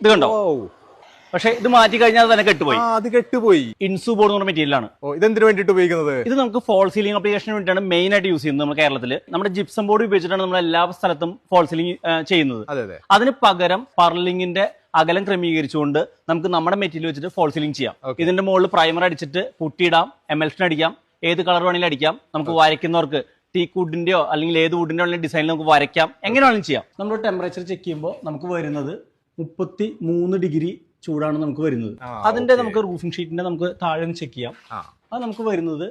ഇത് കണ്ടോ? പക്ഷെ ഇത് മാറ്റി കഴിഞ്ഞാൽ തന്നെ കെട്ടുപോയി. അത് കെട്ടുപോയി. ഇൻസു ബോർഡ് എന്ന് പറഞ്ഞ മെറ്റീരിയലാണ്. ഇതെന്തിനു വേണ്ടിട്ട് ഉപയോഗിക്കുന്നത്? ഇത് നമുക്ക് ഫോൾ സീലിംഗ് ആപ്ലിക്കേഷന് വേണ്ടിയാണ് മെയിൻ ആയിട്ട് യൂസ് ചെയ്യുന്നത്. നമ്മുടെ കേരളത്തിൽ നമ്മുടെ ജിപ്സം ബോർഡ് ഉപയോഗിച്ചിട്ടാണ് നമ്മൾ എല്ലാ സ്ഥലത്തും ഫോൾ സീലിംഗ് ചെയ്യുന്നത്. അതിന് പകരം പർലിങ്ങിന്റെ അകലം ക്രമീകരിച്ചുകൊണ്ട് നമുക്ക് നമ്മുടെ മെറ്റീരിയൽ വെച്ചിട്ട് ഫോൾ സീലിംഗ് ചെയ്യാം. ഇതിന്റെ മുകളിൽ പ്രൈമർ അടിച്ചിട്ട് പുട്ടിയിടാം, എമൽഷൻ അടിക്കാം, ഏത് കളർ വേണമെങ്കിലും അടിക്കാം. നമുക്ക് വരയ്ക്കുന്നവർക്ക് ടീക്ക് വുഡിന്റെയോ അല്ലെങ്കിൽ ഏത് വുഡിന്റെ ഡിസൈനിൽ നമുക്ക് വരയ്ക്കാം, എങ്ങനെ വേണമെങ്കിലും ചെയ്യാം. നമ്മുടെ ടെമ്പറേച്ചർ ചെക്ക് ചെയ്യുമ്പോൾ നമുക്ക് വരുന്നത് 33 ഡിഗ്രി ചൂടാണ് നമുക്ക് വരുന്നത്. അതിന്റെ നമുക്ക് റൂഫിംഗ് ഷീറ്റിന്റെ നമുക്ക് താഴെ ചെക്ക് ചെയ്യാം. അത് നമുക്ക് വരുന്നത്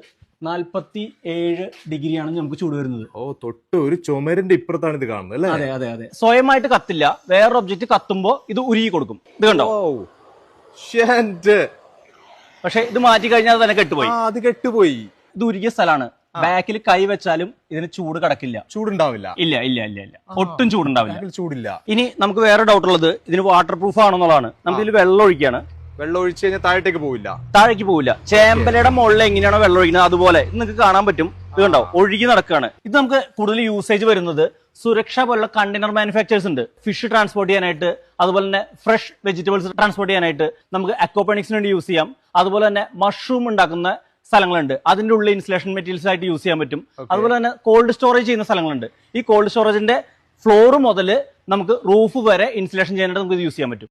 47 ഡിഗ്രിയാണ് നമുക്ക് ചൂട് വരുന്നത്. തൊട്ട് ഒരു ചുമരിന്റെ ഇപ്പുറത്താണ് ഇത് കാണുന്നത് അല്ലേ? അതെ അതെ അതെ. സ്വയമായിട്ട് കത്തില്ല, വേറൊരു ഒബ്ജക്റ്റ് കത്തുമ്പോ ഇത് ഉരുകി കൊടുക്കും. ഇത് കണ്ടോ? പക്ഷെ ഇത് മാറ്റി കഴിഞ്ഞാൽ തന്നെ കെട്ടുപോയി. അത് കെട്ടുപോയി. ഇത് ഉരുകിയ സ്ഥലമാണ്. ബാക്കിൽ കൈ വെച്ചാലും ഇതിന് ചൂട് കടക്കില്ല, ചൂടുണ്ടാവില്ല. ഇല്ല ഇല്ല ഇല്ല ഇല്ല, ഒട്ടും ചൂടുണ്ടാവില്ല. ചൂടില്ല. ഇനി നമുക്ക് വേറെ ഡൗട്ട് ഉള്ളത് ഇതിന് വാട്ടർ പ്രൂഫ് ആണെന്നുള്ളതാണ്. നമുക്ക് ഇതിൽ വെള്ളം ഒഴിക്കുകയാണ്. വെള്ളം ഒഴിച്ചു കഴിഞ്ഞാൽ താഴേക്ക് പോവില്ല. ചേമ്പലയുടെ മുകളിൽ എങ്ങനെയാണോ വെള്ളം ഒഴിക്കുന്നത് അതുപോലെ ഇത് നിങ്ങൾക്ക് കാണാൻ പറ്റും. ഇത് കണ്ടോ? ഒഴുകി നടക്കുകയാണ്. ഇത് നമുക്ക് കൂടുതൽ യൂസേജ് വരുന്നത് സുരക്ഷ പോലുള്ള കണ്ടെയ്നർ മാനുഫാക്ചേഴ്സ് ഉണ്ട്. ഫിഷ് ട്രാൻസ്പോർട്ട് ചെയ്യാനായിട്ട്, അതുപോലെ തന്നെ ഫ്രഷ് വെജിറ്റബിൾസ് ട്രാൻസ്പോർട്ട് ചെയ്യാനായിട്ട് നമുക്ക് അക്വാപോണിക്സിന് വേണ്ടി യൂസ് ചെയ്യാം. അതുപോലെ തന്നെ മഷ്റൂം ഉണ്ടാക്കുന്ന സ്ഥലങ്ങളുണ്ട്, അതിന്റെ ഉള്ളിൽ ഇൻസുലേഷൻ മെറ്റീരിയൽസ് ആയിട്ട് യൂസ് ചെയ്യാൻ പറ്റും. അതുപോലെ തന്നെ കോൾഡ് സ്റ്റോറേജ് ചെയ്യുന്ന സ്ഥലങ്ങളുണ്ട്. ഈ കോൾഡ് സ്റ്റോറേജിന്റെ ഫ്ലോർ മുതൽ നമുക്ക് റൂഫ് വരെ ഇൻസുലേഷൻ ചെയ്യാനായിട്ട് നമുക്ക് ഇത് യൂസ് ചെയ്യാൻ പറ്റും.